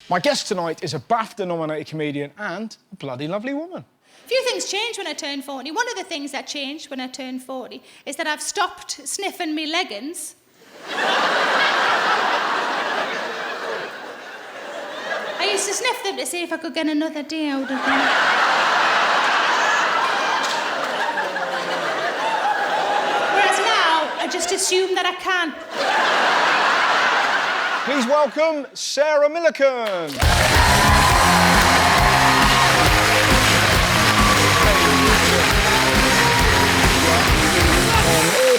My guest tonight is a BAFTA-nominated comedian and a bloody lovely woman. A few things changed when I turned 40. One of the things that changed when I turned 40 is that I've stopped sniffing me leggings. I used to sniff them to see if I could get another day out of them. Whereas now, I just assume that I can. Please welcome Sarah Millican.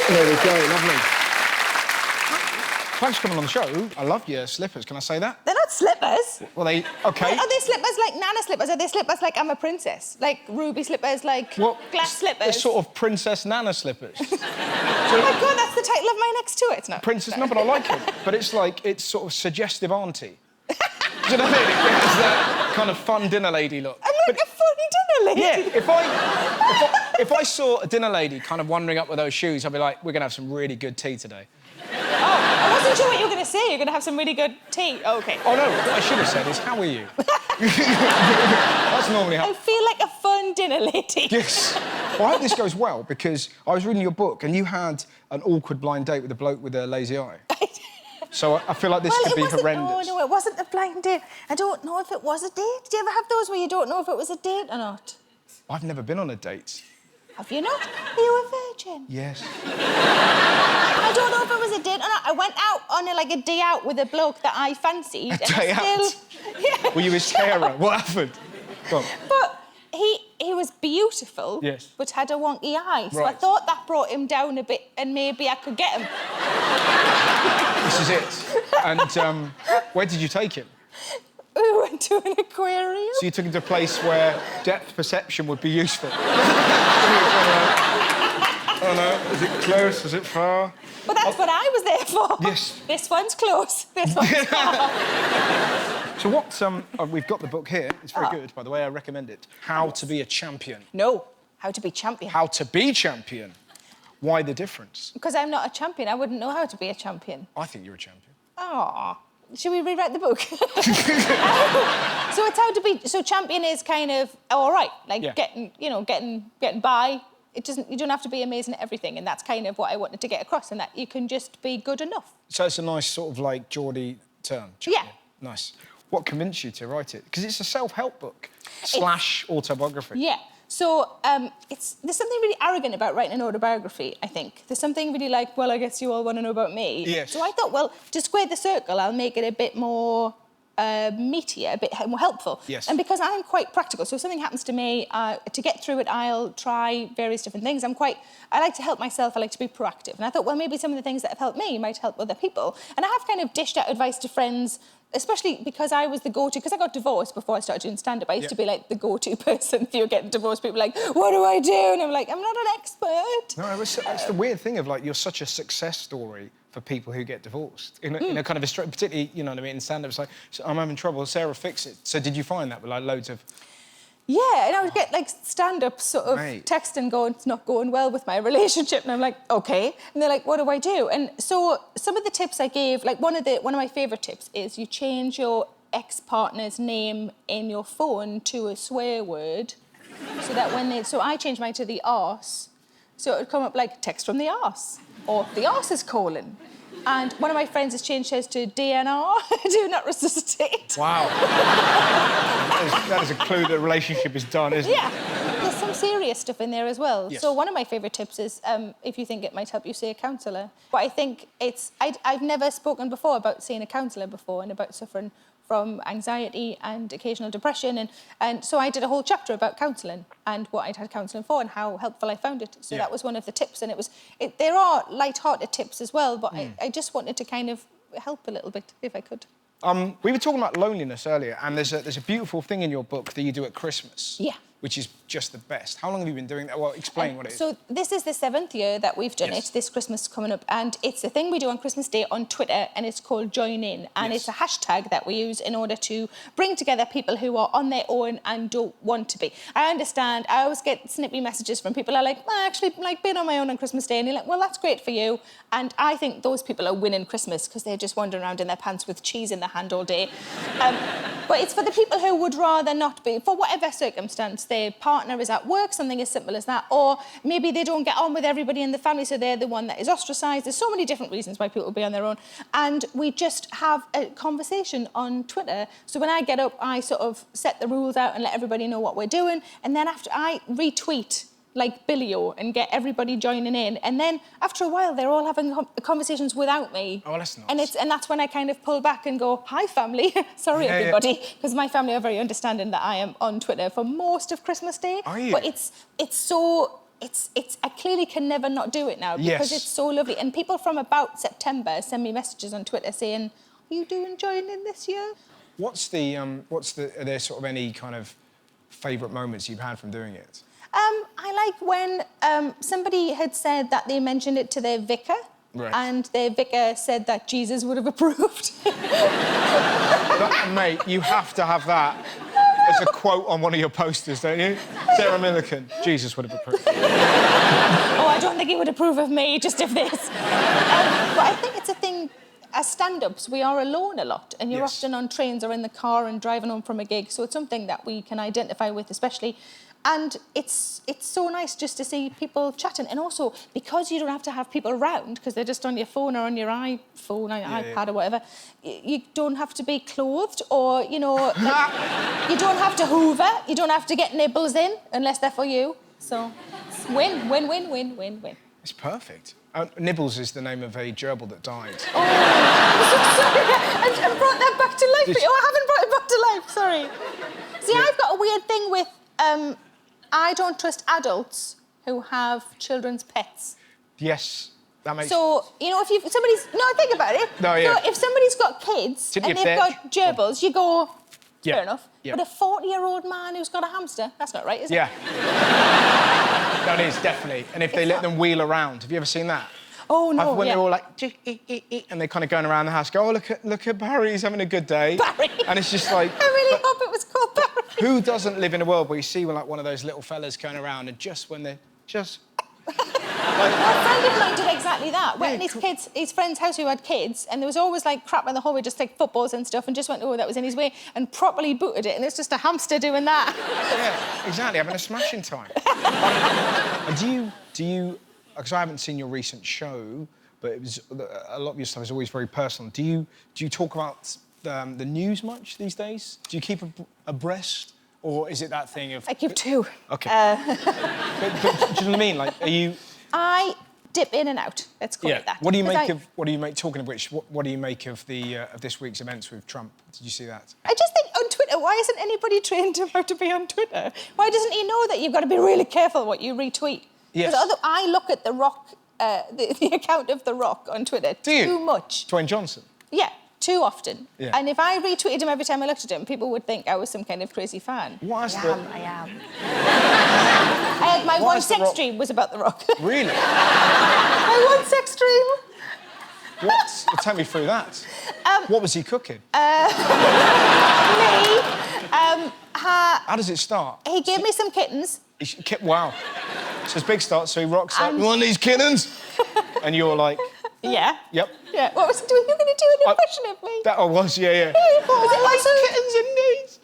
There we go, lovely. Thanks for coming on the show. I love your slippers, can I say that? They're not slippers. Well, they... OK. Are they slippers like Nana slippers? Are they slippers like I'm a princess? Like ruby slippers, like glass slippers? They're sort of Princess Nana slippers. Oh my God, that's the title of my next tour. It's not. Princess... No, but I like it. But it's like, it's sort of suggestive auntie. Do you know what I mean? It has that kind of fun dinner lady look. I'm like a fun dinner lady. Yeah, if I saw a dinner lady kind of wandering up with those shoes, I'd be like, we're going to have some really good tea today. I wasn't sure what you were going to say. You're going to have some really good tea. Oh, OK. Oh, no, what I should have said is, how are you? That's normally how... I feel like a fun dinner lady. Yes. Well, I hope this goes well, because I was reading your book and you had an awkward blind date with a bloke with a lazy eye. So I feel like this could be horrendous. No, it wasn't a blind date. I don't know if it was a date. Did you ever have those where you don't know if it was a date or not? I've never been on a date. Have you not? Are you a virgin? Yes. I don't know if it was a date or not. I went out on a day out with a bloke that I fancied. A day out? Yeah. Were you his carer? What happened? Go on. But he was beautiful, yes, but had a wonky eye. So right. I thought that brought him down a bit and maybe I could get him. This is it. And where did you take him? We went to an aquarium. So you took him to a place where depth perception would be useful. Oh no, is it close? Is it far? But that's what I was there for. Yes. This one's close. This one's far. So what? We've got the book here. It's very good, by the way. I recommend it. How to be a champion. No, how to be champion. How to be champion. Why the difference? Because I'm not a champion. I wouldn't know how to be a champion. I think you're a champion. Oh. Should we rewrite the book? So it's how to be... So champion is kind of all right, like getting by. You don't have to be amazing at everything, and that's kind of what I wanted to get across, and that you can just be good enough. So it's a nice sort of like Geordie term. Champion. Yeah. Nice. What convinced you to write it? Because it's a self-help book / autobiography. Yeah. So there's something really arrogant about writing an autobiography, I think. There's something really like, well, I guess you all want to know about me. Yes. So I thought, well, to square the circle, I'll make it a bit more meatier, a bit more helpful. Yes. And because I'm quite practical, so if something happens to me, to get through it, I'll try various different things. I like to help myself, I like to be proactive. And I thought, well, maybe some of the things that have helped me might help other people. And I have kind of dished out advice to friends, especially because I was the go-to, because I got divorced before I started doing stand-up. I used to be like the go-to person. If you were getting divorced, people were like, what do I do? And I'm like, I'm not an expert. No, it's the weird thing of like, you're such a success story for people who get divorced. In a kind of a, particularly, you know what I mean, in stand-up, it's like, so I'm having trouble, Sarah, fix it. So did you find that with like loads of... Yeah, and I would get like stand-up sort of texting going, it's not going well with my relationship, and I'm like, OK. And they're like, what do I do? And so some of the tips I gave, like one of my favourite tips is you change your ex-partner's name in your phone to a swear word, so that so I changed mine to the arse, so it would come up like text from the arse, or the arse is calling. And one of my friends has changed hers to DNR, do not resuscitate. Wow. that is a clue that a relationship is done, isn't it? Yeah. There's some serious stuff in there as well. Yes. So one of my favourite tips is, if you think it might help you, see a counsellor. But I think I've never spoken before about seeing a counsellor before and about suffering from anxiety and occasional depression. And so I did a whole chapter about counselling and what I'd had counselling for and how helpful I found it. So that was one of the tips. And there are light-hearted tips as well, but I just wanted to kind of help a little bit, if I could. We were talking about loneliness earlier, and there's a beautiful thing in your book that you do at Christmas. Yeah. Which is just the best. How long have you been doing that? Well, explain what it is. So this is the 7th year that we've done it, this Christmas coming up, and it's a thing we do on Christmas Day on Twitter, and it's called Join In, and it's a hashtag that we use in order to bring together people who are on their own and don't want to be. I understand, I always get snippy messages from people who are like, I actually like being on my own on Christmas Day, and you're like, well, that's great for you. And I think those people are winning Christmas because they're just wandering around in their pants with cheese in their hand all day. But it's for the people who would rather not be, for whatever circumstance. Their partner is at work, something as simple as that. Or maybe they don't get on with everybody in the family, so they're the one that is ostracised. There's so many different reasons why people will be on their own. And we just have a conversation on Twitter. So when I get up, I sort of set the rules out and let everybody know what we're doing. And then after I retweet like Billy-O and get everybody joining in. And then after a while, they're all having conversations without me. Oh, that's nice. And that's when I kind of pull back and go, hi, family. Sorry, everybody. Because my family are very understanding that I am on Twitter for most of Christmas Day. Are you? But I clearly can never not do it now because it's so lovely. And people from about September send me messages on Twitter saying, are you doing joining this year? Are there sort of any kind of favourite moments you've had from doing it? I like when somebody had said that they mentioned it to their vicar, and their vicar said that Jesus would have approved. Mate, you have to have that as a quote on one of your posters, don't you? Sarah Millican, Jesus would have approved. Oh, I don't think he would approve of me, just of this. But I think it's a thing, as stand-ups, we are alone a lot, and you're often on trains or in the car and driving home from a gig, so it's something that we can identify with, especially. And it's so nice just to see people chatting. And also, because you don't have to have people around, because they're just on your phone or on your iPhone, iPad or whatever, you don't have to be clothed or, you know, like, you don't have to hoover, you don't have to get nibbles in, unless they're for you. So, it's win, win, win, win, win, win. It's perfect. Nibbles is the name of a gerbil that died. Oh, I'm so sorry. I brought that back to life. I haven't brought it back to life, sorry. See, I've got a weird thing with... I don't trust adults who have children's pets. Yes, that makes... So, you know, think about it. No, yeah. So if somebody's got kids and they've got gerbils, you go, fair enough. Yeah. But a 40-year-old man who's got a hamster, that's not right, is it? Yeah. That is, definitely. And if they let them wheel around, have you ever seen that? Oh, no, When they're all like, and they're kind of going around the house, go, oh, look at Barry, he's having a good day. Barry? And it's just like... I really hope it was called Barry. Who doesn't live in a world where you see like one of those little fellas going around and just when they're just... A friend of mine did exactly that. Went in his friend's house who had kids, and there was always like crap in the hallway, just like footballs and stuff, and just went, oh, that was in his way, and properly booted it, and it's just a hamster doing that. Yeah, exactly, having a smashing time. And do you, because I haven't seen your recent show, but it was a lot of your stuff is always very personal. Do you talk about the news much these days? Do you keep abreast? Or is it that thing of... I keep two. OK. But do you know what I mean? Like, are you... I dip in and out, let's call it that. What do you make, talking of which, what do you make of of this week's events with Trump? Did you see that? I just think on Twitter, why isn't anybody trained him how to be on Twitter? Why doesn't he know that you've got to be really careful what you retweet? Yes. Because I look at The Rock, the account of The Rock on Twitter too much. Dwayne Johnson? Yeah. Too often. Yeah. And if I retweeted him every time I looked at him, people would think I was some kind of crazy fan. I am. My one sex dream was about The Rock. Really? My one sex dream. What? Tell me through that. What was he cooking? How does it start? He gave me some kittens. Wow. So it's a big start, so he rocks up, you want these kittens? And you're like... Yeah. Yep. Yeah. What was he doing? You were going to do an impression of me. That I was, yeah. Was it also... kittens and knees?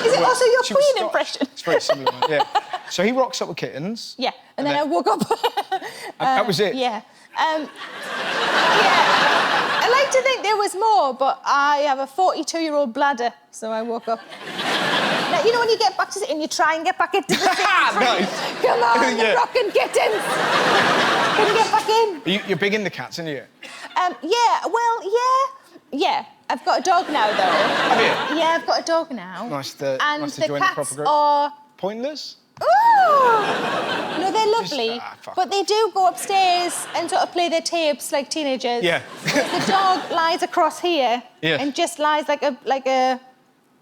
Is it also your Queen impression? It's very similar, yeah. So he rocks up with kittens. Yeah. And then I woke up. That was it? Yeah. Yeah. I like to think there was more, but I have a 42-year-old bladder, so I woke up. Now, you know when you get back to it and you try and get back into the thing? Nice. Come on, the rockin' kittens. Can you get back in? You're big into cats, aren't you? Yeah. I've got a dog now, though. Have you? Yeah, I've got a dog now. Nice to join the proper group. Are... Pointless? Oh! No, they're lovely, but they do go upstairs and sort of play their tapes like teenagers. Yeah. The dog lies across here and just lies like a...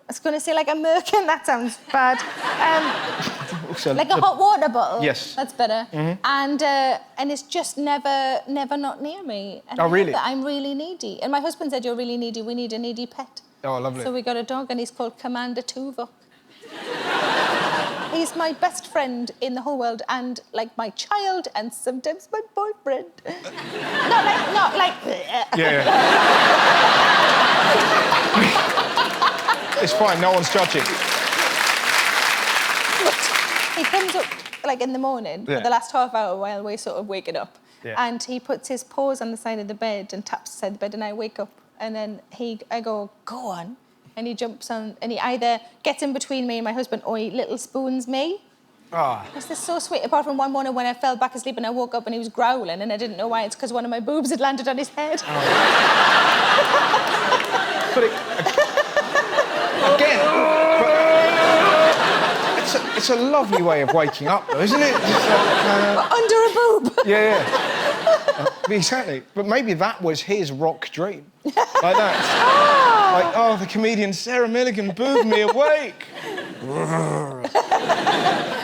I was going to say like a merkin, that sounds bad. Like a hot water bottle. Yes. That's better. Mm-hmm. And it's just never not near me. And oh, really? I'm really needy. And my husband said, you're really needy, we need a needy pet. Oh, lovely. So we got a dog and he's called Commander Tuvok. He's my best friend in the whole world and like my child and sometimes my boyfriend. not like... Yeah. It's fine, no one's judging. He comes up, like, in the morning, for the last half hour while we're sort of waking up, and he puts his paws on the side of the bed and taps the side of the bed, and I wake up, and then I go on, and he jumps on, and he either gets in between me and my husband, or he little spoons me. This is so sweet, apart from one morning when I fell back asleep and I woke up and he was growling, and I didn't know why. It's because one of my boobs had landed on his head. But it's a lovely way of waking up, though, isn't it? Just like, under a boob. Yeah. Exactly. But maybe that was his rock dream. Like that. Like, oh, the comedian Sarah Millican boobed me awake.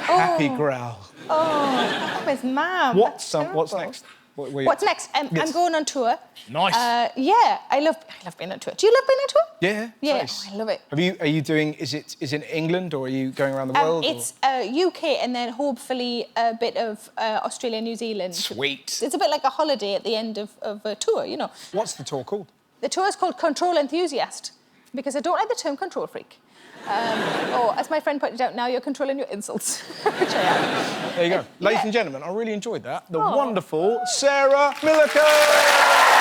Happy growl. Oh, that was mad. What's next? What's next? I'm going on tour. Nice. Yeah, I love being on tour. Do you love being on tour? Yeah. Yeah, Nice. I love it. Are you doing? Is it England, or are you going around the world? It's UK and then hopefully a bit of Australia, New Zealand. Sweet. It's a bit like a holiday at the end of a tour, you know. What's the tour called? The tour is called Control Enthusiast because I don't like the term control freak. Or, as my friend pointed out, now you're controlling your insults, which I am. There you go. Ladies and gentlemen, I really enjoyed that. The wonderful Sarah Millican!